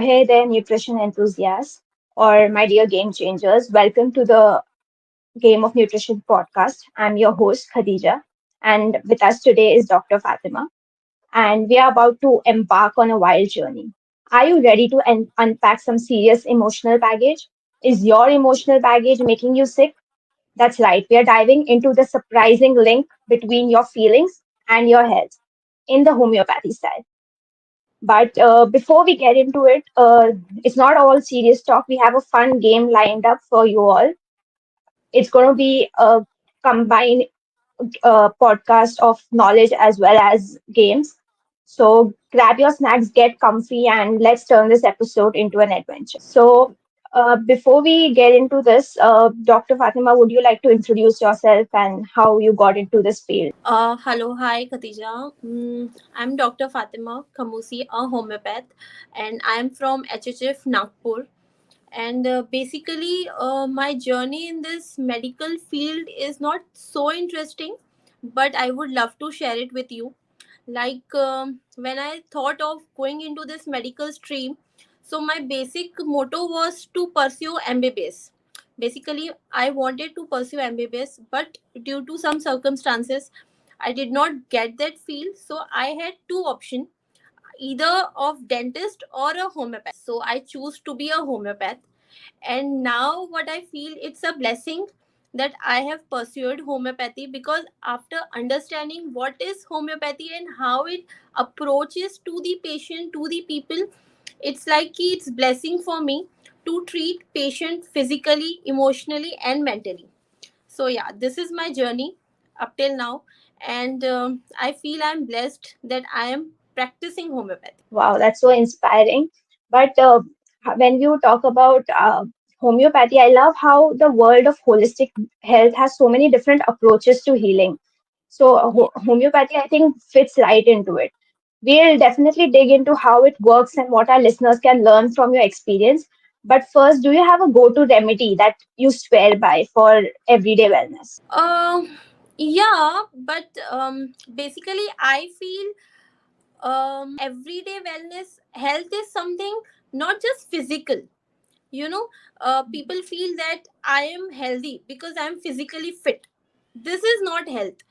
hey there, nutrition enthusiasts, or my dear game changers. Welcome to the Game of Nutrition podcast. I'm your host, Khadija, and with us today is Dr. Fatima, and we are about to embark on a wild journey. Are you ready to unpack some serious emotional baggage? Is your emotional baggage making you sick? That's right, we are diving into the surprising link between your feelings and your health in the homeopathy style. But before we get into it, it's not all serious talk. We have a fun game lined up for you all. It's going to be a combined podcast of knowledge as well as games. So grab your snacks, get comfy, and let's turn this episode into an adventure. So before we get into this, Dr. Fatima, would you like to introduce yourself and how you got into this field? Hello, hi Khatija. I'm Dr. Fatema Khamusi, a homeopath, and I'm from HHF Nagpur. And basically, my journey in this medical field is not so interesting, but I would love to share it with you. When I thought of going into this medical stream, so my basic motto was to pursue MBBS. Basically, I wanted to pursue MBBS, but due to some circumstances, I did not get that field. So I had two options, either of dentist or a homeopath. So I choose to be a homeopath, and now what I feel, it's a blessing that I have pursued homeopathy, because after understanding what is homeopathy and how it approaches to the patient, to the people, it's like it's blessing for me to treat patient physically, emotionally and mentally. So yeah, this is my journey up till now, and I feel I'm blessed that I am practicing homeopathy. Wow, that's so inspiring. But when you talk about homeopathy, I love how the world of holistic health has so many different approaches to healing. So, Yeah. homeopathy, I think, fits right into it. We'll definitely dig into how it works and what our listeners can learn from your experience. But first, do you have a go-to remedy that you swear by for everyday wellness? Yeah, but basically, I feel everyday wellness health is something not just physical. You know, people feel that I am healthy because I'm physically fit. This is not health.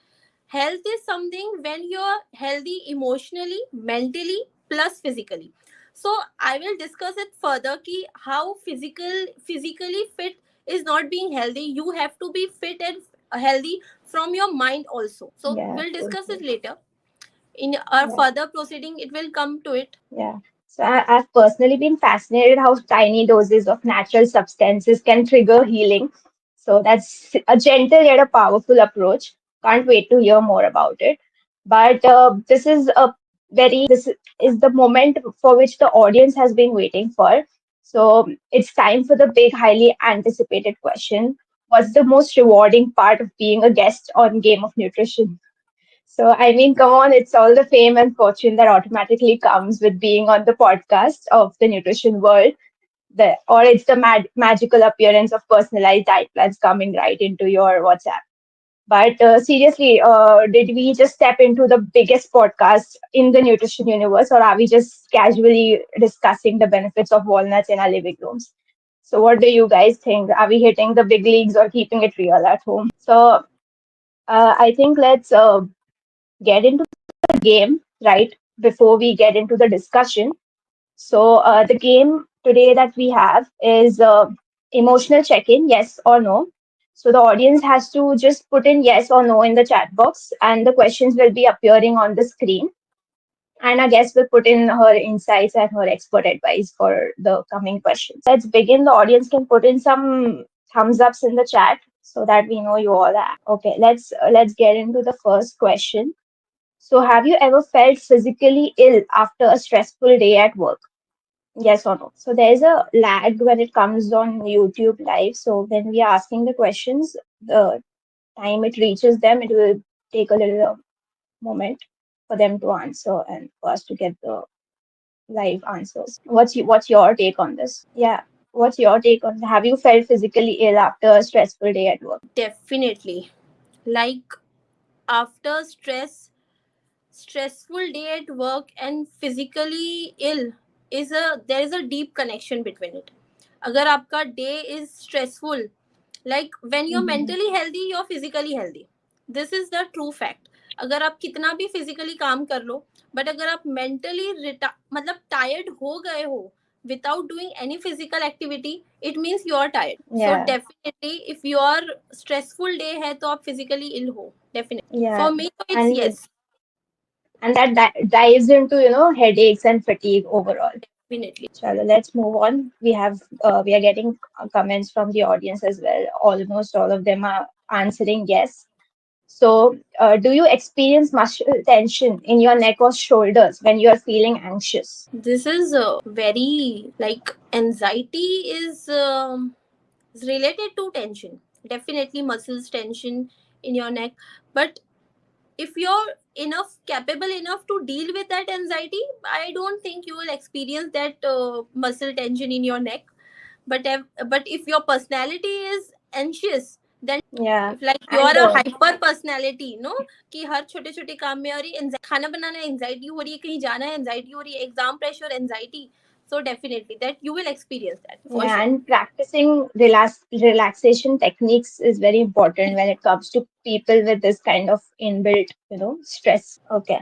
Health is something when you're healthy emotionally, mentally, plus physically. So I will discuss it further ki how physically fit is not being healthy. You have to be fit and healthy from your mind also. So Yeah, we'll discuss it totally. later in our Yeah. further proceeding. It will come to it. Yeah. So I've personally been fascinated how tiny doses of natural substances can trigger healing. So that's a gentle yet a powerful approach. Can't wait to hear more about it. But this is the moment for which the audience has been waiting for. So it's time for the big, highly anticipated question. What's the most rewarding part of being a guest on Game of Nutrition? So, I mean, come on, it's all the fame and fortune that automatically comes with being on the podcast of the nutrition world, or it's the magical appearance of personalized diet plans coming right into your WhatsApp. But seriously, did we just step into the biggest podcast in the nutrition universe, or are we just casually discussing the benefits of walnuts in our living rooms? So, what do you guys think? Are we hitting the big leagues or keeping it real at home? So, I think let's get into the game right before we get into the discussion. So, the game today that we have is emotional check in, yes or no. So, the audience has to just put in yes or no in the chat box, and the questions will be appearing on the screen. And our guest will put in her insights and her expert advice for the coming questions. Let's begin. The audience can put in some thumbs ups in the chat so that we know you all are. Okay, let's get into the first question. So, have you ever felt physically ill after a stressful day at work? Yes or no? So, there's a lag when it comes on YouTube Live. So, when we are asking the questions, the time it reaches them, it will take a little moment for them to answer and for us to get the live answers. What's your take on this? Yeah, what's your take on? Have you felt physically ill after a stressful day at work? Definitely. Like after stressful day at work and physically ill, there is a deep connection between it. अगर आपका day is stressful, like when you're Mhm. mentally healthy you're physically healthy. This is the true fact. अगर आप कितना भी physically काम कर लो, but अगर आप mentally मतलब tired हो गए हो without doing any physical activity, it means you are tired. So Yeah, definitely if your stressful day है तो आप physically ill हो, definitely yeah, for me so it's and yes. that dives into, headaches and fatigue overall. Definitely. Chalo, let's move on. We are getting comments from the audience as well. Almost all of them are answering yes. So, do you experience muscle tension in your neck or shoulders when you are feeling anxious? This is very like anxiety is related to tension. Definitely muscles tension in your neck. But if you're enough capable enough to deal with that anxiety, I don't think you will experience that muscle tension in your neck. But if your personality is anxious, then Yeah, if like you and are a hyper personality, no, कि हर छोटे छोटे काम में और ये खाना बनाना anxiety हो रही है, कहीं जाना है एंजाइटी हो रही है, exam pressure anxiety, so definitely that you will experience that for yeah, sure. and practicing relaxation techniques is very important when it comes to people with this kind of inbuilt, stress. Okay.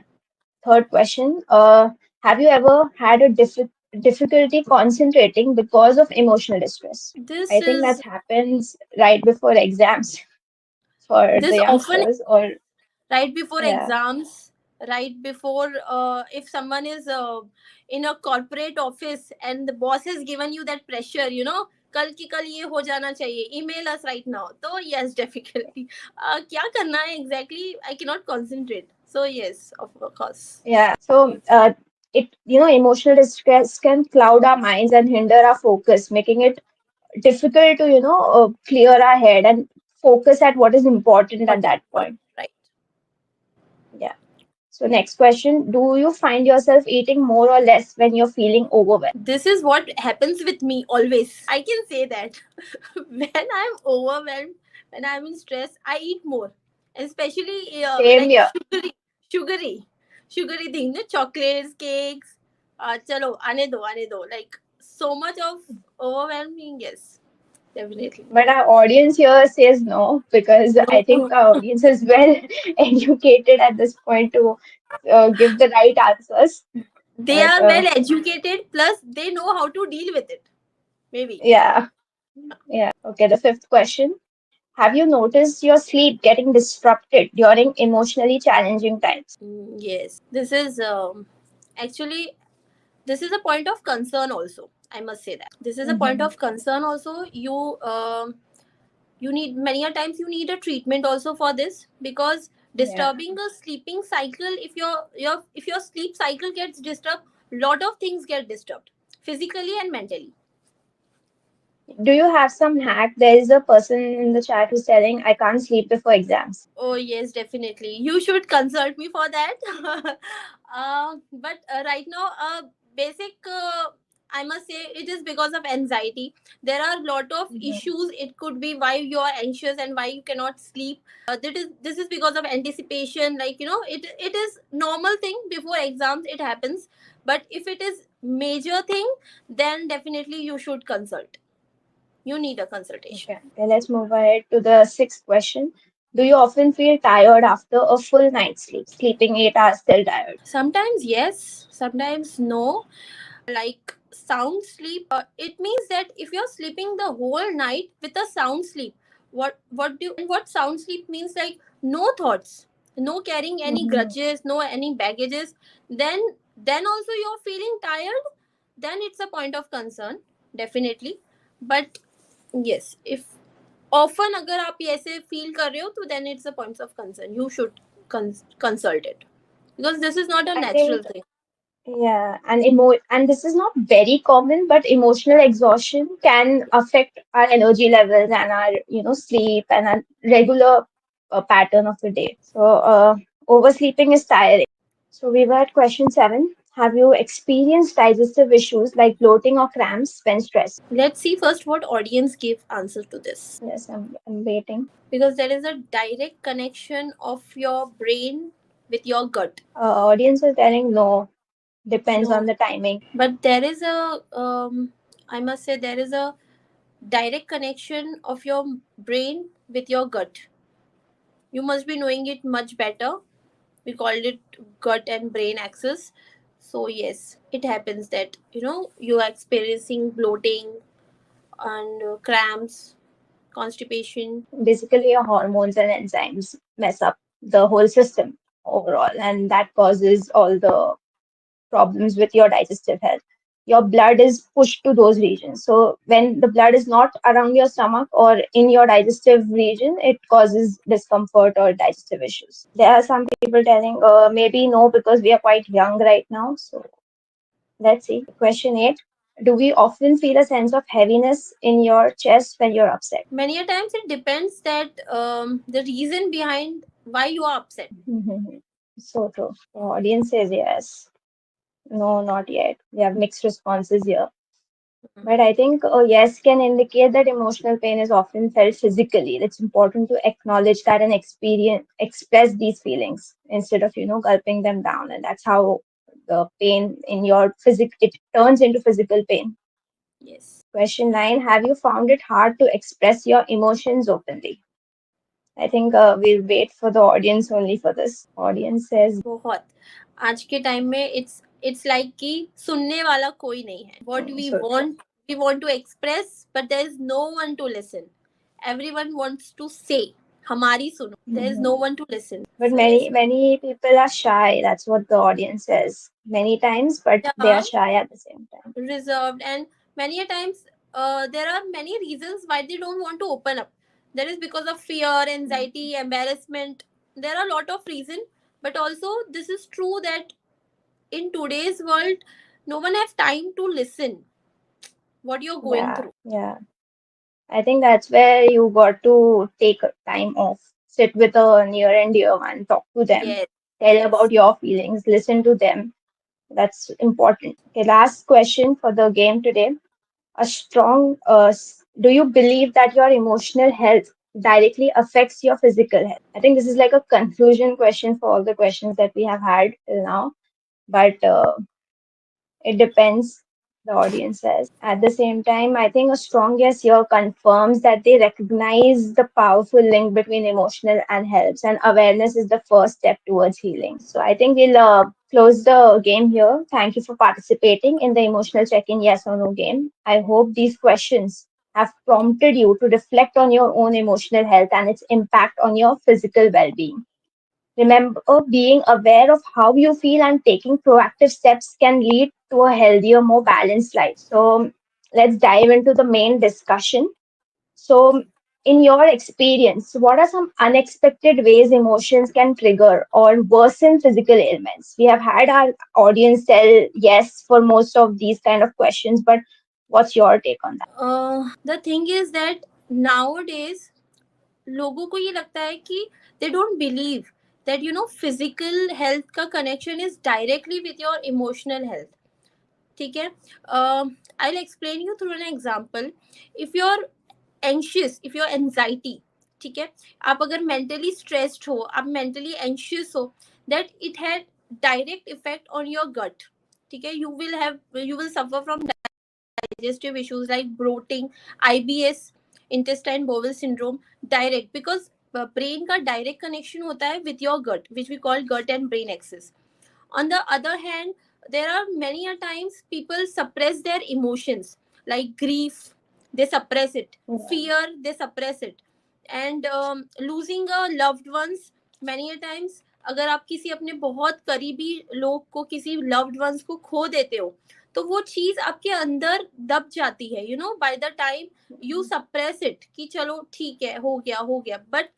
Third question. Have you ever had a difficulty concentrating because of emotional distress? This I think that is happens right before exams for the this often youngsters, or right before yeah, exams, right before if someone is in a corporate office and the boss has given you that pressure, कल की कल ये हो जाना चाहिए, email us right now, तो yes difficulty क्या करना है exactly, I cannot concentrate, so yes of course. yeah. So emotional distress can cloud our minds and hinder our focus, making it difficult to clear our head and focus at what is important What at is that important, point. right? Yeah. So next question, do you find yourself eating more or less when you're feeling overwhelmed? This is what happens with me always, I can say that. When I'm overwhelmed, when I'm in stress, I eat more, especially Same like here. sugary sugary things, chocolates, cakes. Chalo आने दो like so much of overwhelming, yes, definitely. But our audience here says no, because I No, think our audience is well educated at this point to give the right answers. they But are well educated plus they know how to deal with it, maybe. yeah, yeah. Okay, the fifth question. Have you noticed your sleep getting disrupted during emotionally challenging times? Yes, this is actually this is a point of concern also, I must say that this is a point Hmm. of concern also. You need many a times you need a treatment also for this, because Yeah. disturbing a sleeping cycle, if your sleep cycle gets disturbed, lot of things get disturbed physically and mentally. Do you have some hack? There is a person in the chat who's telling I can't sleep before exams. Oh yes, definitely. You should consult me for that. But right now, basic. I must say it is because of anxiety. There are a lot of Hmm. issues. It could be why you are anxious and why you cannot sleep. This is because of anticipation. Like it is normal thing before exams. It happens. But if it is major thing, then definitely you should consult. You need a consultation. Okay, let's move ahead to the sixth question. Do you often feel tired after a full night's sleep? Sleeping 8 hours, still tired. Sometimes yes, sometimes no. Like sound sleep, it means that if you're sleeping the whole night with a sound sleep, what sound sleep means, like no thoughts, no carrying any Hmm. grudges, no any baggages, then also you're feeling tired, then it's a point of concern, definitely. But yes, if often अगर आप ये ऐसे feel कर रहे हो तो then it's a point of concern, you should consult it, because this is not a I natural think, thing. yeah, and this is not very common, but emotional exhaustion can affect our energy levels and our, sleep and our regular pattern of the day. So, oversleeping is tiring. So we were at question 7. Have you experienced digestive issues like bloating or cramps when stressed? Let's see first what audience give answer to this, Yes, I'm waiting. because there is a direct connection of your brain with your gut. Audience is telling no. Depends No, on the timing. but there is a I must say there is a direct connection of your brain with your gut. You must be knowing it much better. We called it gut and brain axis. So yes, it happens that you are experiencing bloating and cramps, constipation. Basically, your hormones and enzymes mess up the whole system overall, and that causes all the problems with your digestive health. Your blood is pushed to those regions. So when the blood is not around your stomach or in your digestive region, it causes discomfort or digestive issues. There are some people telling, maybe no, because we are quite young right now. So let's see. Question 8. Do we often feel a sense of heaviness in your chest when you're upset? Many a times it depends that the reason behind why you are upset. So true. The audience says yes. No, not yet. We have mixed responses here. But I think yes can indicate that emotional pain is often felt physically. It's important to acknowledge that and express these feelings instead of, gulping them down. And that's how the pain in your it turns into physical pain. Yes. Question 9. Have you found it hard to express your emotions openly? I think we'll wait for the audience only for this. Audience says, बहुत. आज के time में it's like कि सुनने वाला कोई नहीं है. What we so true. want to express, but there is no one to listen. Everyone wants to say, हमारी सुनो. There is no Mhm. one to listen. But So many, yes. many people are shy. That's what the audience says many times, but they are Yeah, shy at the same time. reserved, and many a times there are many reasons why they don't want to open up. There is because of fear, anxiety, embarrassment. There are a lot of reasons, but also this is true that in today's world no one has time to listen what you're going Yeah, through. yeah. I think that's where you got to take a time off, sit with a near and dear one, talk to them, Yes, tell yes. about your feelings, listen to them. That's important. Okay, last question for the game today. Do you believe that your emotional health directly affects your physical health? I think this is like a conclusion question for all the questions that we have had till now, but it depends, the audience says. At the same time, I think a strong yes here confirms that they recognize the powerful link between emotional and health, and awareness is the first step towards healing. So I think we'll close the game here. Thank you for participating in the emotional check-in yes or no game. I hope these questions have prompted you to reflect on your own emotional health and its impact on your physical well-being. Remember, being aware of how you feel and taking proactive steps can lead to a healthier, more balanced life. So, let's dive into the main discussion. So, in your experience, what are some unexpected ways emotions can trigger or worsen physical ailments? We have had our audience tell yes for most of these kind of questions, but what's your take on that? The thing is that nowadays लोगों को ये लगता है कि they don't believe that physical health का connection is directly with your emotional health. ठीक है. I'll explain you through an example. If you're anxious, if you're anxiety, ठीक है, आप अगर mentally stressed हो, आप mentally anxious हो, that it had direct effect on your gut. ठीक है, you will suffer from digestive issues like bloating, IBS, intestine bowel syndrome, direct, because brain का direct connection होता है with your gut, which we call gut and brain axis. On the other hand, there are many a times people suppress their emotions like grief, they suppress it, Yeah. fear, they suppress it, and losing a loved ones. Many a times अगर आप किसी अपने बहुत करीबी लोग को, किसी loved ones को खो देते हो, तो वो चीज आपके अंदर दब जाती है. By the time you suppress it कि चलो ठीक है, हो गया, बट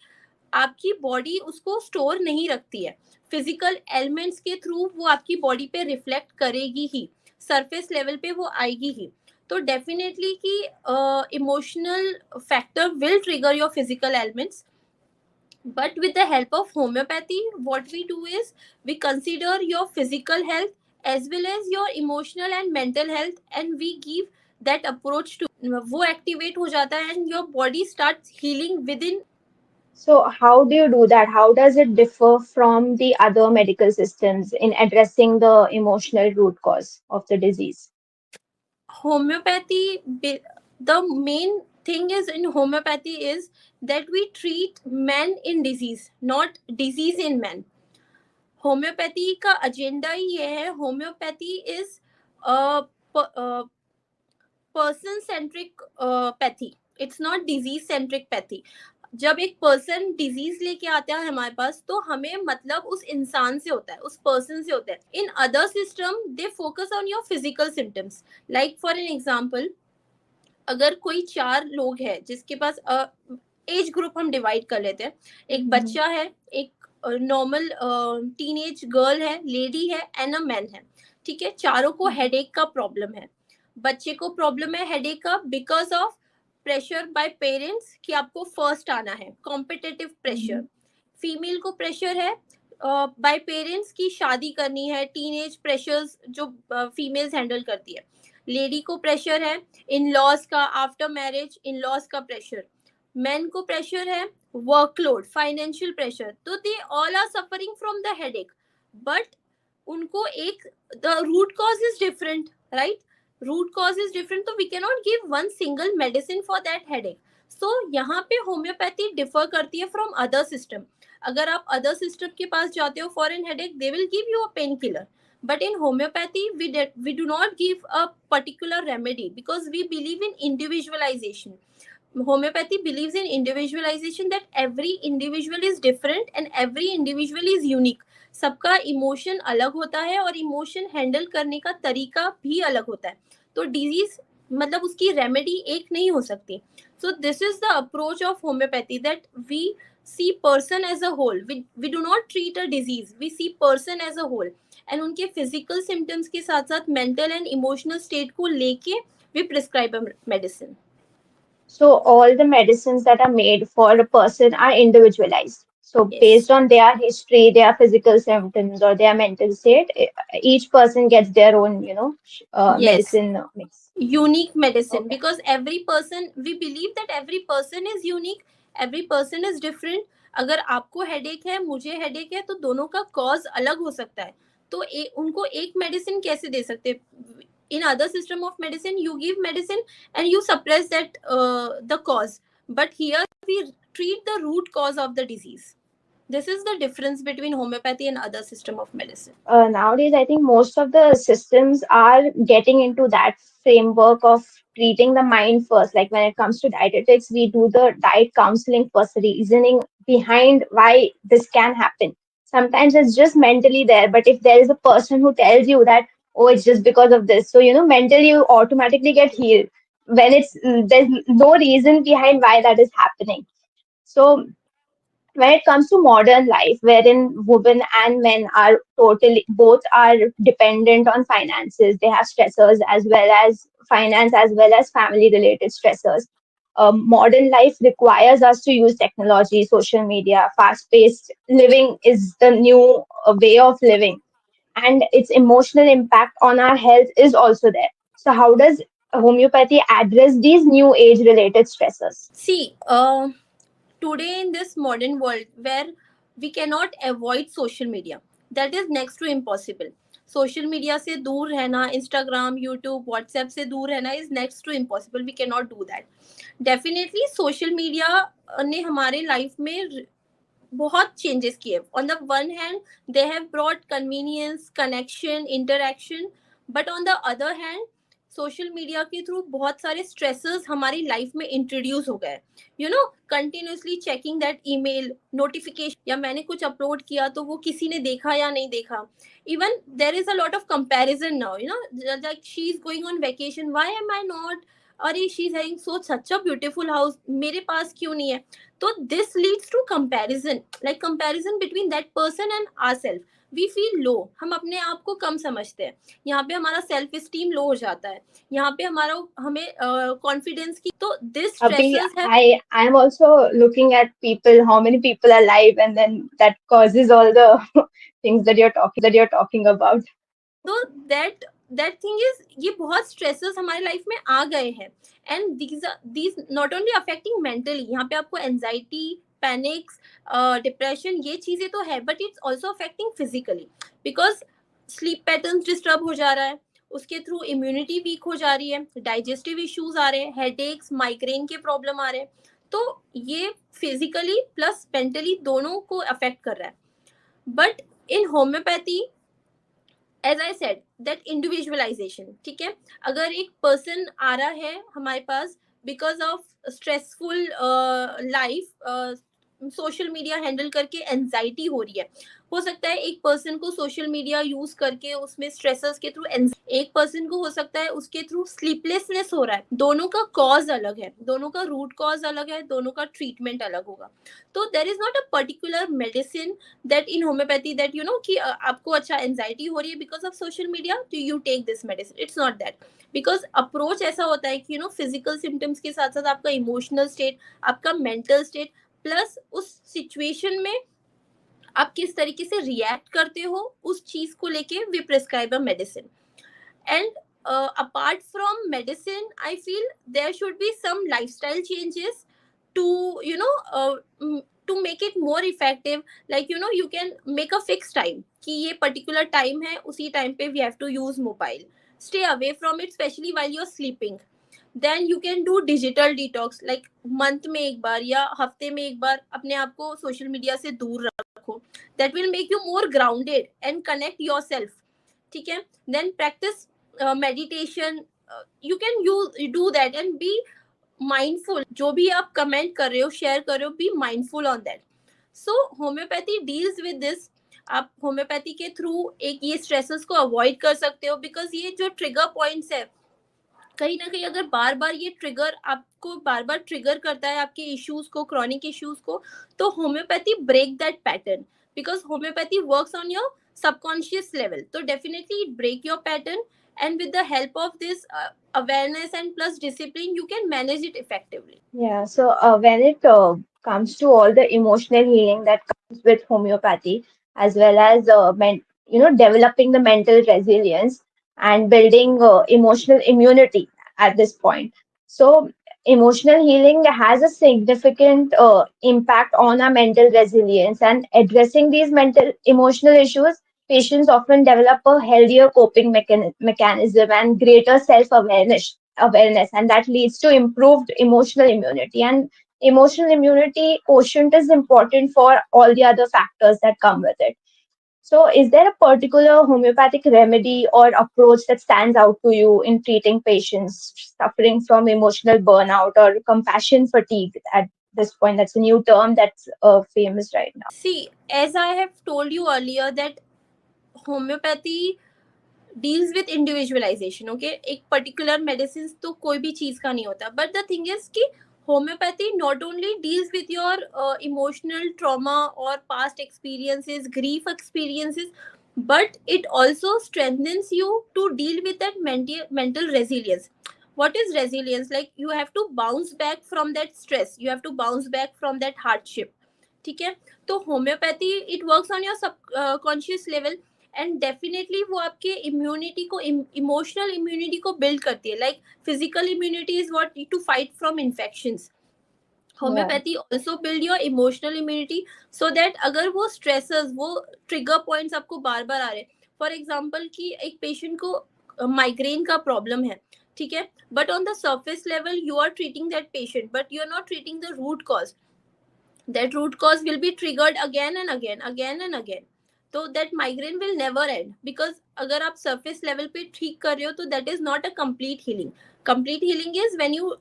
आपकी बॉडी उसको स्टोर नहीं रखती है. फिजिकल एलिमेंट्स के थ्रू वो आपकी बॉडी पे रिफ्लेक्ट करेगी ही, सरफेस लेवल पे वो आएगी ही. तो डेफिनेटली कि emotional factor will trigger your physical elements. But with the help of homeopathy, what we do is we consider your physical health as well as your emotional and mental health, and we give that approach to वो activate हो जाता है and your body starts healing within So how do you do that? How does it differ from the other medical systems in addressing the emotional root cause of the disease? Homeopathy, the main thing is in homeopathy is that we treat men in disease, not disease in men. Homeopathy का agenda ही ये है. Homeopathy is person centric pathy, it's not disease centric pathy. जब एक person disease लेके आता है हमारे पास, तो हमें मतलब उस इंसान से होता है, उस पर्सन से होता है. इन other system they focus on your physical symptoms. Like for an example, अगर कोई चार लोग हैं जिसके पास एज ग्रुप हम डिवाइड कर लेते हैं. एक Mhm. बच्चा है, एक नॉर्मल टीनेज गर्ल है, लेडी है एंड अ मैन है. ठीक है, चारों को हेडेक का प्रॉब्लम है. बच्चे को प्रॉब्लम है हेडेक का because of pressure by parents कि आपको फर्स्ट आना है, कॉम्पिटिटिव प्रेशर. Mhm. फीमेल को प्रेशर है बाय पेरेंट्स की शादी करनी है, टीनेज प्रेशर्स जो फीमेल्स हैंडल करती है. लेडी को प्रेशर है इन लॉज का, आफ्टर मैरिज इन लॉज का प्रेशर. मेन को प्रेशर है वर्कलोड, फाइनेंशियल प्रेशर. तो they all are suffering from the headache, but उनको एक, the root cause is different, right? Root cause is different, तो we can not give one single medicine for that headache. So यहाँ पे homeopathy differ करती है from other system. अगर आप other system के पास जाते हो for an headache, they will give you a painkiller. But in homeopathy, we do not give a particular remedy because we believe in individualization. Homeopathy believes in individualization, that every individual is different and every individual is unique. सबका emotion अलग होता है और emotion handle करने का तरीका भी अलग होता है. तो डिजीज मतलब उसकी रेमेडी एक नहीं हो सकती. So this is the approach of homeopathy, that we see person as a whole. We do not treat a disease, we see person as a whole. And उनके फिजिकल सिम्टम्स के साथ साथ मेंटल एंड इमोशनल स्टेट को लेके we prescribe a medicine. So all the medicines that are made for a person are individualized. So Yes. based on their history, their physical symptoms, or their mental state, each person gets their own, Yes, medicine mix. unique medicine, Okay. because every person, we believe that every person is unique, every person is different. अगर आपको headache है, मुझे headache है, तो दोनों का cause अलग हो सकता है. तो उनको एक मेडिसिन कैसे दे सकते? In other system of medicine you give medicine and you suppress that the cause, but here we treat the root cause of the disease. This is the difference between homeopathy and other system of medicine. Nowadays, I think most of the systems are getting into that framework of treating the mind first. Like when it comes to dietetics, we do the diet counseling first, reasoning behind why this can happen. Sometimes it's just mentally there, but if there is a person who tells you that, oh, it's just because of this, so mentally you automatically get healed when there's no reason behind why that is happening. So when it comes to modern life, wherein women and men are totally both are dependent on finances, they have stressors as well as finance as well as family related stressors. Modern life requires us to use technology, social media, fast paced living is the new way of living, and its emotional impact on our health is also there. So, how does homeopathy address these new age related stressors? See, today in this modern world where we cannot avoid social media, that is next to impossible. Social media से दूर रहना, Instagram, YouTube, WhatsApp से दूर रहना is next to impossible. We can not do that. Definitely social media ने हमारे life में बहुत चेंजेस किए. On the one hand they have brought convenience, connection, interaction, but on the other hand social media के through बहुत सारे stresses हमारी life में इंट्रोड्यूस हो गए. You know, continuously checking that email notification, या मैंने कुछ अपलोड किया तो वो किसी ने देखा या नहीं देखा. Even there is a lot of comparison now, you know, like she is going on vacation, why am I not, अरे she is having such a beautiful house, मेरे पास क्यों नहीं है? तो this leads to comparison, like comparison between that person and ourselves. We feel low, हम अपने आप को कम समझते हैं. यहाँ पे हमारा सेल्फ स्टीम लो हो जाता है. यहाँ पे हमारा हमें कॉन्फिडेंस की, तो दिस Abhi, स्ट्रेसेस है. I'm also looking at people, how many people are alive, and then that causes all the things that you're talking about. तो दैट थिंग इज, ये बहुत स्ट्रेसेस हमारी लाइफ में आ गए हैं. And these not only affecting mentally, यहाँ पे आपको एंजाइटी, पैनिक्स, डिप्रेशन, ये चीजें तो है, but it's also affecting physically, because sleep pattern disturb हो जा रहा है, उसके थ्रू इम्यूनिटी वीक हो जा रही है, डाइजेस्टिव इश्यूज आ रहे हैं, हेडेक्स, माइग्रेन के प्रॉब्लम आ रहे हैं, तो ये फिजिकली प्लस मेंटली दोनों को अफेक्ट कर रहा है. But in homeopathy, as I said, that individualisation, ठीक है, अगर एक पर्सन आ रहा है हमारे पास because of stressful life, social media handle करके एंजाइटी हो रही है, हो सकता है एक पर्सन को सोशल मीडिया यूज करके उसमें स्ट्रेसेस के थ्रू, एक पर्सन को हो सकता है उसके थ्रू स्लीपलेसनेस हो रहा है. दोनों का कॉज अलग है, दोनों का रूट कॉज अलग है, दोनों का ट्रीटमेंट अलग होगा. तो there is not a particular medicine that in homeopathy that you know कि आपको अच्छा एंजाइटी हो रही है because of social media, do you take this medicine? It's not that. because approach ऐसा होता है कि फिजिकल सिम्टम्स के साथ साथ आपका इमोशनल स्टेट, आपका मेंटल स्टेट, प्लस उस सिचुएशन में आप किस तरीके से रिएक्ट करते हो उस चीज को लेके we prescribe a medicine. And apart from medicine, I feel there should be some lifestyle changes to to make it more effective. Like you can make a fixed time कि ये particular time है, उसी time पे we have to use mobile. Stay away from it, especially while you're sleeping. Then you can do digital detox, like month में एक बार या हफ्ते में एक बार अपने आप को social media से दूर रखो. That will make you more grounded and connect yourself. ठीक है. Then practice meditation. You can do that and be mindful. जो भी आप कमेंट कर रहे हो, शेयर कर रहे हो, be mindful on that. So homeopathy deals with this. आप होम्योपैथी के थ्रू एक ये स्ट्रेसेस को अवॉइड कर सकते हो, बिकॉज ये जो ट्रिगर पॉइंट्स है, कहीं ना कहीं अगर बार बार ये ट्रिगर आपको बार बार ट्रिगर करता है आपके इश्यूज को, क्रॉनिक इश्यूज को, तो homeopathy break that pattern, because homeopathy works on your subconscious level. So definitely it break your pattern, and with the help of this awareness and plus discipline, you can manage it effectively. Yeah, so when it comes to all the emotional healing that comes with homeopathy, as well as developing the mental resilience and building emotional immunity at this point. So emotional healing has a significant impact on our mental resilience, and addressing these mental emotional issues, patients often develop a healthier coping mechanism and greater self awareness, and that leads to improved emotional immunity. And emotional immunity quotient is important for all the other factors that come with it. So is there a particular homeopathic remedy or approach that stands out to you in treating patients suffering from emotional burnout or compassion fatigue at this point? That's a new term that's famous right now. See, as I have told you earlier, that homeopathy deals with individualisation. Okay, एक particular medicine तो कोई भी चीज का नहीं होता, but the thing is कि homeopathy not only deals with your emotional trauma और past experiences, grief experiences, but it also strengthens you to deal with that mental resilience. What is resilience? Like you have to bounce back from that stress, you have to bounce back from that hardship. ठीक है. तो homeopathy it works on your सब conscious level, and definitely वो आपके immunity को, emotional immunity को build करती है. Like physical immunity is what to fight from infections. Yeah. Homeopathy also build your emotional immunity, so that अगर वो stresses, वो ट्रिगर पॉइंट्स आपको बार बार आ रहे हैं, फॉर एग्जाम्पल कि एक पेशेंट को माइग्रेन का प्रॉब्लम है, ठीक है, but on the surface level you are treating that patient, but you are not treating the root cause. That root cause will be triggered again and again, again and again. So that migraine will never end, because अगर आप surface level पे ठीक कर रहे हो, तो that is not a complete healing. Complete healing is when you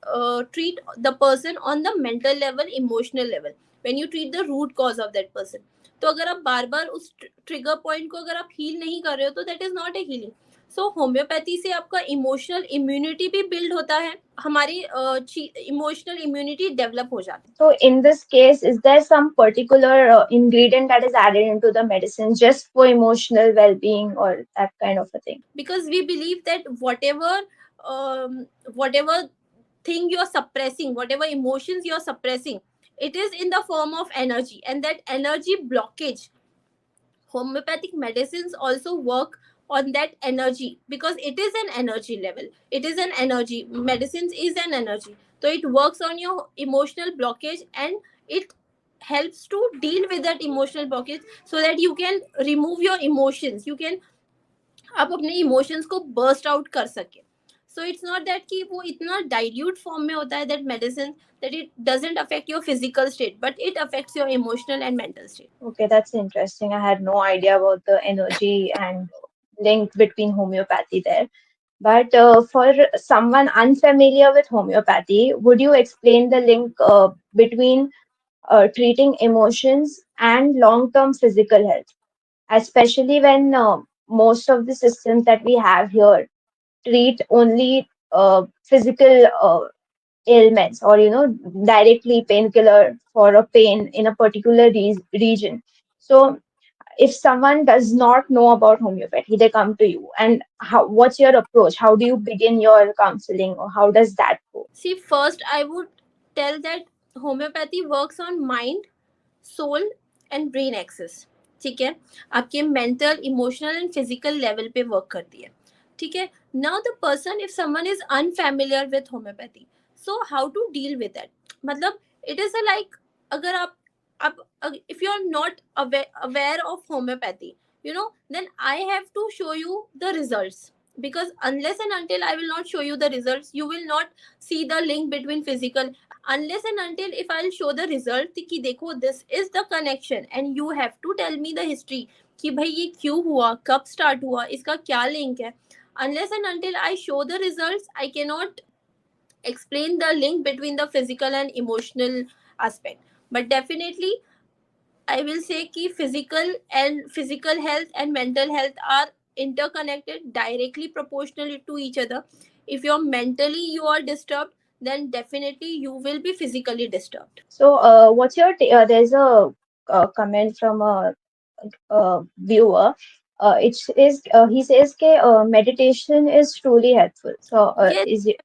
treat the person on the mental level, emotional level, when you treat the root cause of that person. तो अगर आप बार बार उस ट्रिगर पॉइंट को अगर आप heal नहीं कर रहे हो, तो that is not a healing. So homeopathy से आपका इमोशनल इम्यूनिटी भी बिल्ड होता है, हमारी इमोशनल इम्यूनिटी डेवलप हो जाती है. So in this case, is there some particular ingredient that is added into the medicine just for emotional well-being or that kind of a thing? Because we believe that whatever thing you're suppressing, whatever emotions you're suppressing, it is in the form of energy, and that energy blockage, homeopathic medicines also work on that energy, because it is an energy level, it is an energy, medicines is an energy, so it works on your emotional blockage, and it helps to deal with that emotional blockage, so that you can remove your emotions, you can आप अपने emotions को burst out कर सके. So it's not that कि वो इतना dilute form में होता है that medicine, that it doesn't affect your physical state, but it affects your emotional and mental state. Okay, that's interesting. I had no idea about the energy and link between homeopathy there. But for someone unfamiliar with homeopathy, would you explain the link between treating emotions and long-term physical health, especially when most of the systems that we have here treat only physical ailments, or directly painkiller for a pain in a particular region. So if someone does not know about homeopathy, they come to you, and what's your approach? How do you begin your counseling, or how does that go? See, first I would tell that homeopathy works on mind, soul and brain access. ठीक है, आपके mental emotional and physical level पे work करती है. ठीक है, now the person, if someone is unfamiliar with homeopathy, so how to deal with that. मतलब it is a like, अगर आप if you are not aware of homeopathy, you know, then I have to show you the results, because unless and until I will not show you the results, you will not see the link between physical. Unless and until if I'll show the result कि देखो this is the connection, and you have to tell me the history कि भाई ये क्यों हुआ, कब start हुआ, इसका क्या link है. Unless and until I show the results, I cannot explain the link between the physical and emotional aspect. But definitely I will say कि physical health and mental health are interconnected, directly proportional to each other. If you're mentally you are disturbed, then definitely you will be physically disturbed. So what's your there's comment from a viewer. He says that meditation is truly helpful. So Yes, is it?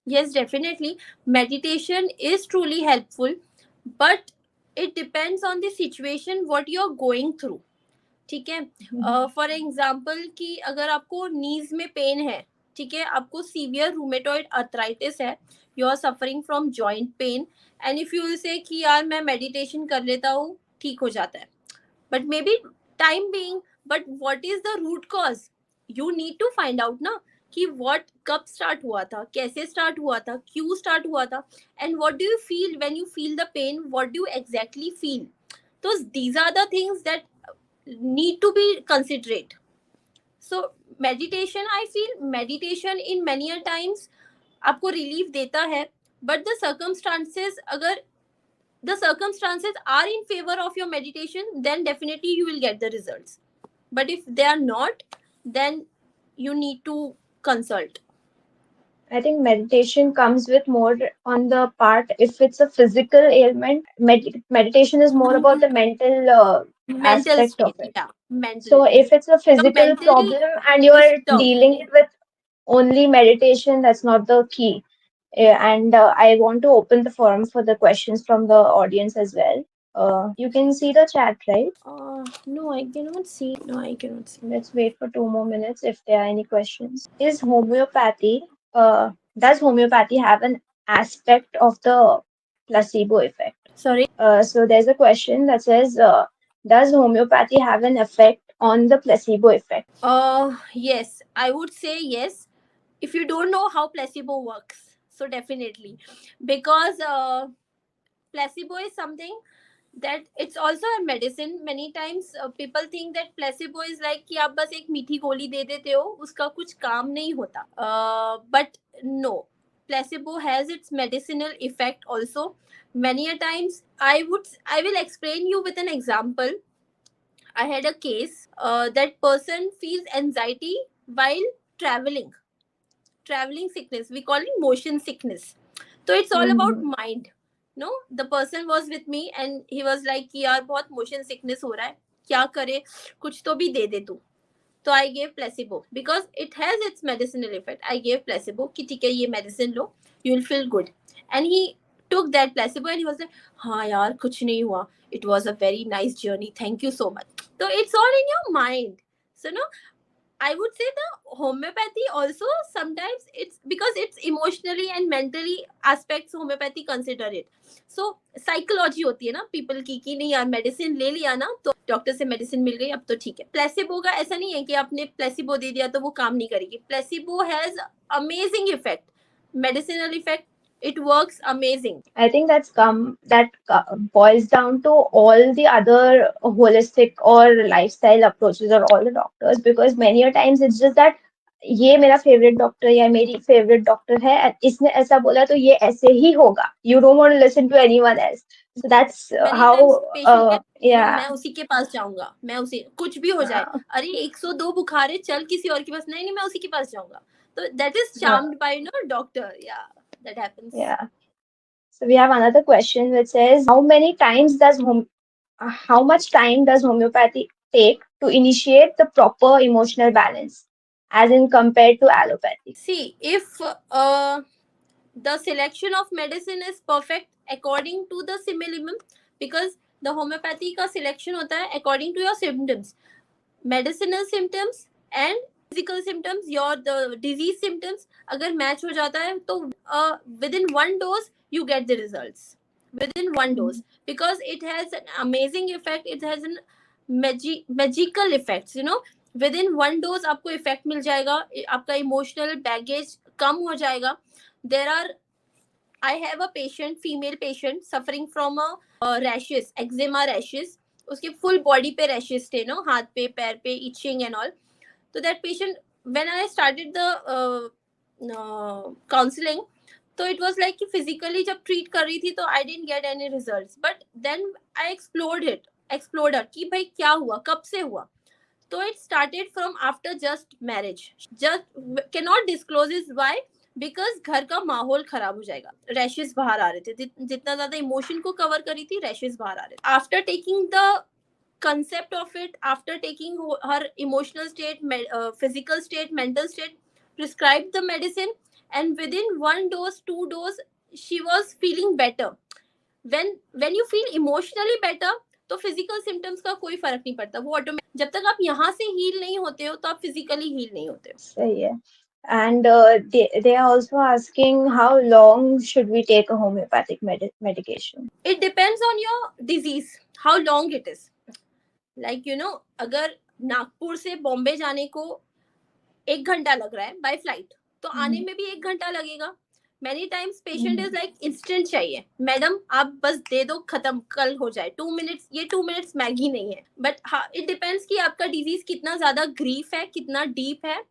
yes, definitely. Meditation is truly helpful, but it depends on the situation what you're going through. ठीक है, for example कि अगर आपको नीज में pen है, ठीक है, आपको सीवियर रूमेटॉइड अर्थराइटिस है, you are suffering from joint pain, and if you say कि यार मैं मेडिटेशन कर लेता हूँ ठीक हो जाता है, but maybe time being, but what is the root cause, you need to find out ना कि what कब start हुआ था, कैसे start हुआ था, क्यों start हुआ था, and what do you feel when you feel the pain, what do you exactly feel. So these are the things that need to be considerate. So meditation, I feel meditation in many a times आपको relief देता है, but the circumstances, अगर the circumstances are in favor of your meditation, then definitely you will get the results. But if they are not, then you need to consult. I think meditation comes with more on the part if it's a physical ailment. Meditation is more about the mental Mental aspect of state, it. yeah, mental. So if it's a You're physical mentally problem and you're disturbed. dealing it with only meditation, that's not the key. And I want to open the forum for the questions from the audience as well. You can see the chat, right? No, I cannot see. No, I cannot see. Let's wait for 2 more minutes if there are any questions. Does homeopathy have an aspect of the placebo effect? Sorry. So there's a question that says, does homeopathy have an effect on the placebo effect? Yes, I would say yes. If you don't know how placebo works, so definitely, because placebo is something that it's also a medicine. Many times people think that placebo is like कि आप बस एक मीठी गोली दे देते हो, उसका कुछ काम नहीं होता. But no, placebo has its medicinal effect also. Many a times I will explain you with an example. I had a case, that person feels anxiety while traveling. Traveling sickness, we call it motion sickness. So it's all about Mhm. mind. No, the person was with me and he was like कि यार बहुत motion sickness हो रहा है, क्या करे, कुछ तो भी दे दे तू. तो I gave placebo because it has its medicinal effect. I gave placebo कि ठीक है ये medicine low, you will feel good. And he took that placebo and he was like हाँ यार कुछ नहीं हुआ, it was a very nice journey, thank you so much. So it's all in your mind. So no, I would say the homeopathy also sometimes it's because it's emotionally and mentally aspects homeopathy consider it. So psychology होती है ना people की कि नहीं यार medicine ले लिया ना तो डॉक्टर से मेडिसिन मिल गई अब तो ठीक है. प्लेसिबो का ऐसा नहीं है कि आपने प्लेसिबो दे दिया तो वो काम नहीं करेगी. Placebo has amazing effect, medicinal effect. It works amazing. I think that boils down to all the other holistic or lifestyle approaches or all the doctors, because many a times it's just that ये मेरा favourite doctor या मेरी favourite doctor है इसने ऐसा बोला तो ये ऐसे ही होगा. You don't want to listen to anyone else. So that's Many how times patient कहते हैं ना yeah मैं उसी के पास जाऊंगा, मैं उसी कुछ भी हो जाए, अरे 102 बुखार है चल किसी और के पास, नहीं नहीं मैं उसी के पास जाऊंगा. तो that is charmed by doctor. Yeah, that happens. yeah. So we have another question which says, how much time does homeopathy take to initiate the proper emotional balance, as in compared to allopathy? See, if the selection of medicine is perfect according to the simillimum, because the homeopathy का selection होता है according to your symptoms, medicinal symptoms and physical symptoms, your the disease symptoms अगर match हो जाता है तो within one dose you get the results within one dose, because it has an amazing effect, it has an magical effects, within one dose आपको effect मिल जाएगा, आपका emotional baggage कम हो जाएगा. There are I have a patient, female patient, suffering from a rashes, eczema rashes. उसके full body पे rashes थे, हाथ पे, पैर पे, itching and all. So that patient, when I started the counseling, तो it was like कि physically जब treat कर रही थी तो I didn't get any results. But then I explored कि भाई क्या हुआ, कब से हुआ. So it started from after just marriage. Just cannot disclose is why, because घर का माहौल खराब हो जाएगा. रैशेस बाहर आ रहे थे, जितना ज्यादा इमोशन को कवर करी थी रैशेस बाहर आ रहे थे. After taking the concept of it, after taking her emotional state, physical state, mental state, prescribed the medicine, and within one dose, two dose, she was feeling better. when you feel emotionally better तो physical symptoms का कोई फर्क नहीं पड़ता, वो automatic, जब तक आप यहाँ से हील नहीं होते हो तो आप फिजिकली हील नहीं होते हो. सही है. And they are also asking how long should we take a homeopathic medication? It depends on your disease, how long it is. Like अगर नागपुर से बॉम्बे जाने को 1 घंटा लग रहा है बाय फ्लाइट, तो आने में भी 1 घंटा लगेगा. Many times patient is like instant चाहिए, मैडम आप बस दे दो खत्म कल हो जाए, 2 मिनट्स, ये 2 मिनट्स मैगी नहीं है. बट हाँ, इट डिपेंड्स कि आपका डिजीज कितना ज्यादा ग्रीफ है, कितना डीप है.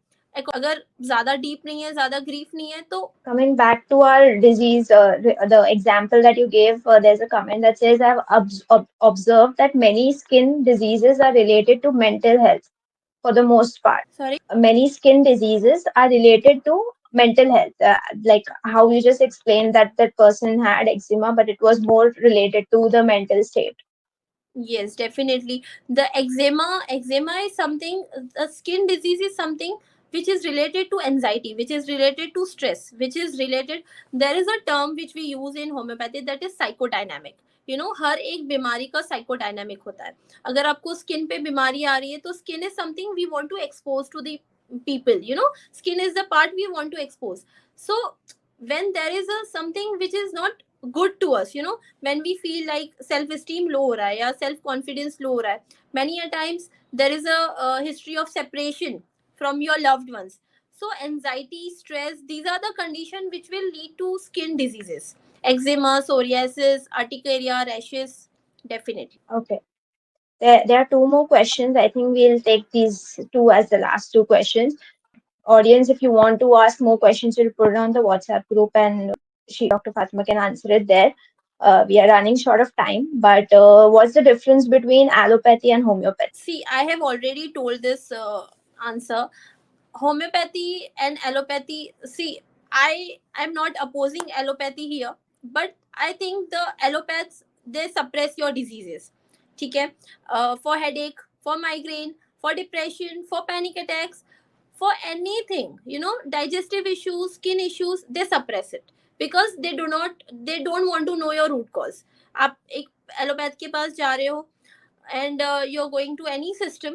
अगर ज्यादा डीप नहीं है, ज्यादा ग्रीफ नहीं है तो. Coming back to our disease, the example that you gave, there's a comment that says, I've observed that many skin diseases are related to mental health for the most part. Sorry. Many skin diseases are related to mental health. Like how you just explained that that person had eczema, but it was more related to the mental state. Yes, definitely. The eczema is something, the skin disease is something which is related to anxiety, which is related to stress, which is related. There is a term which we use in homeopathy that is psychodynamic. हर एक बीमारी का psychodynamic होता है. अगर आपको skin पे बीमारी आ रही है तो skin is something we want to expose to the people. Skin is the part we want to expose. So when there is a something which is not good to us, when we feel like self esteem low ho raha hai ya self confidence low ho raha hai, many a times there is a history of separation from your loved ones. So anxiety, stress, these are the conditions which will lead to skin diseases, eczema, psoriasis, urticaria, rashes. Definitely. Okay. There are two more questions. I think we'll take these two as the last two questions. Audience, if you want to ask more questions, you'll put it on the WhatsApp group and Dr. Fatima can answer it there. We are running short of time, but what's the difference between allopathy and homeopathy? See, I have already told this answer. Homeopathy and allopathy, see, I'm not opposing allopathy here, but I think the allopaths, they suppress your diseases. ठीक है. For headache, for migraine, for depression, for panic attacks, for anything, digestive issues, skin issues, they suppress it because they don't want to know your root cause. आप एक allopath के पास जा रहे हो, and you're going to any system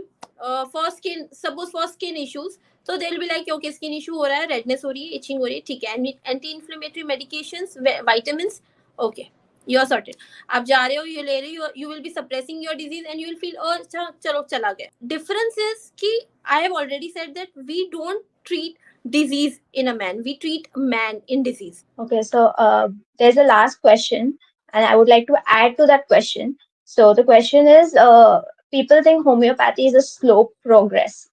for skin, suppose for skin issues, so they'll be like, okay, skin issue हो रहा है, redness हो रही है, itching हो रही है, ठीक है, anti inflammatory medications, vitamins, okay, you're sorted. आप जा रहे हो, you ले रहे हो, you will be suppressing your disease and you will feel, oh चलो चला गया. Difference is कि I have already said that we don't treat disease in a man, we treat man in disease. Okay, so there's a last question, and I would like to add to that question. So the question is, people think homeopathy is a slow progress.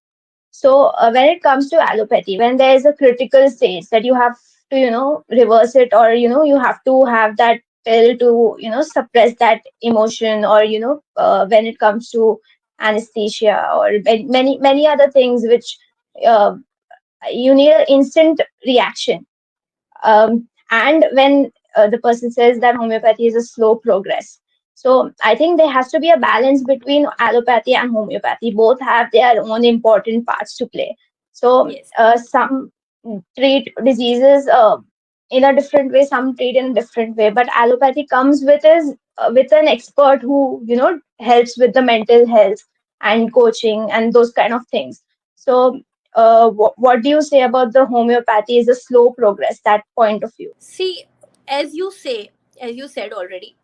So when it comes to allopathy, when there is a critical stage that you have to, reverse it, or you have to have that pill to, suppress that emotion, or when it comes to anesthesia or many other things which uh, you need an instant reaction. And when the person says that homeopathy is a slow progress, so I think there has to be a balance between allopathy and homeopathy. Both have their own important parts to play. So Yes. some treat diseases in a different way, some treat in a different way, but allopathy comes with an expert who helps with the mental health and coaching and those kind of things. So what do you say about the homeopathy is a slow progress, that point of view? See, as you say, as you said already,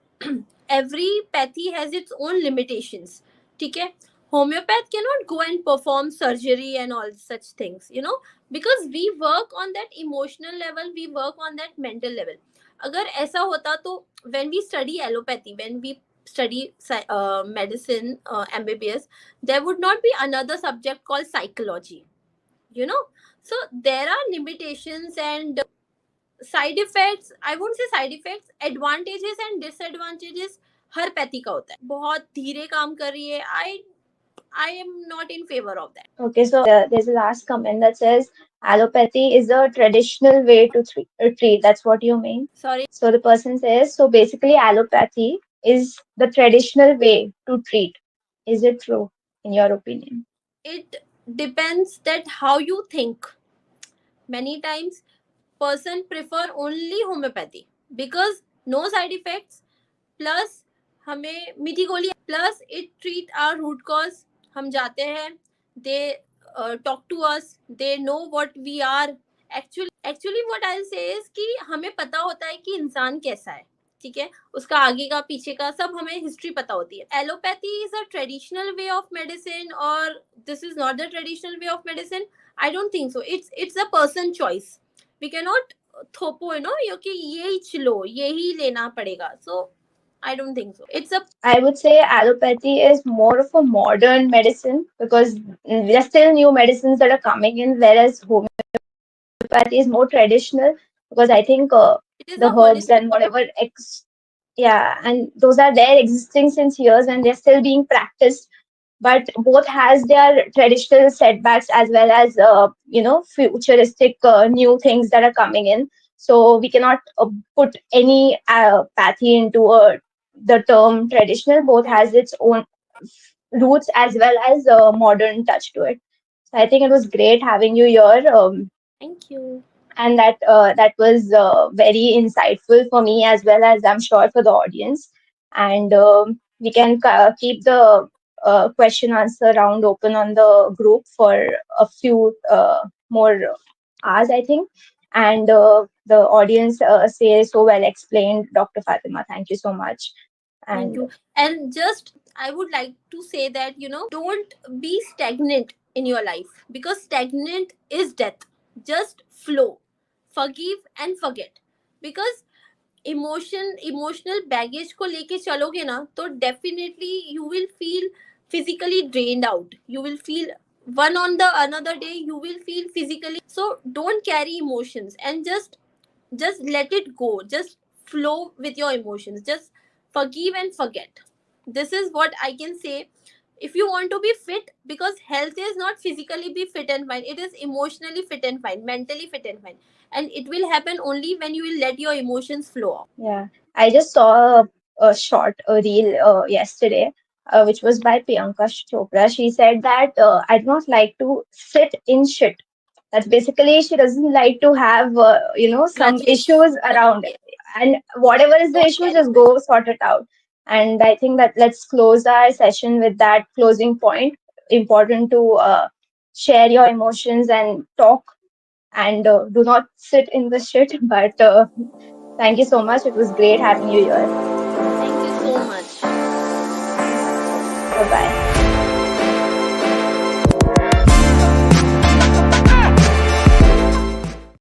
every pathy has its own limitations. ठीक है? Homeopath cannot go and perform surgery and all such things, because we work on that emotional level, we work on that mental level. अगर ऐसा होता तो when we study allopathy, when we study medicine, MBBS, there would not be another subject called psychology, you know. So there are limitations and side effects, I won't say side effects, advantages and disadvantages her pathy का होता है. बहुत धीरे काम कर रही है, I am not in favour of that. Okay, so there's a last comment that says allopathy is a traditional way to treat. That's what you mean. Sorry. So the person says, so basically, allopathy is the traditional way to treat. Is it true, in your opinion? It depends that how you think. Many times person prefer only homeopathy because no side effects, plus हमें मीठी गोली, plus it treat our root cause. हम जाते हैं, they talk to us, they know what we are. Actually what I say is कि हमें पता होता है कि इंसान कैसा है, ठीक है, उसका आगे का पीछे का सब हमें हिस्ट्री पता होती है. Allopathy is a traditional way of medicine और this is not the traditional way of medicine. I don't think so. It's a person choice. We can not थोपो कि ये ही लो, ये ही लेना पड़ेगा. So I don't think so. It's a I would say allopathy is more of a modern medicine because there are still new medicines that are coming in, whereas homeopathy is more traditional because I think it is the a herbs holistic and one. whatever yeah, and those are there existing since years and they're still being practiced. But both has their traditional setbacks as well as futuristic new things that are coming in. So we cannot put any pathy into the term traditional. Both has its own roots as well as a modern touch to it. So I think it was great having you here. Thank you. And that was very insightful for me as well as I'm sure for the audience. And we can keep the question answer round open on the group for a few more hours, I think. And the audience say so well explained, Dr. Fatima. Thank you so much. Thank And you. And just I would like to say that, don't be stagnant in your life because stagnant is death. Just flow. Forgive and forget. Because emotional baggage को लेके चलोगे ना तो definitely you will feel physically drained out. You will feel one on the another day you will feel physically. So don't carry emotions and just let it go. Just flow with your emotions. Just forgive and forget. This is what I can say. If you want to be fit, because health is not physically be fit and fine, it is emotionally fit and fine, mentally fit and fine, and it will happen only when you will let your emotions flow out. yeah, I just saw a short, a reel yesterday, which was by Priyanka Chopra. She said that I do not like to sit in shit. That's basically she doesn't like to have some Grudges. issues around, Yes. and whatever is the Don't issue, carry just grudges. go sort it out. And I think that let's close our session with that closing point. Important to share your emotions and talk, and do not sit in the shit. But thank you so much. It was great having you here. Thank you so much. Bye bye.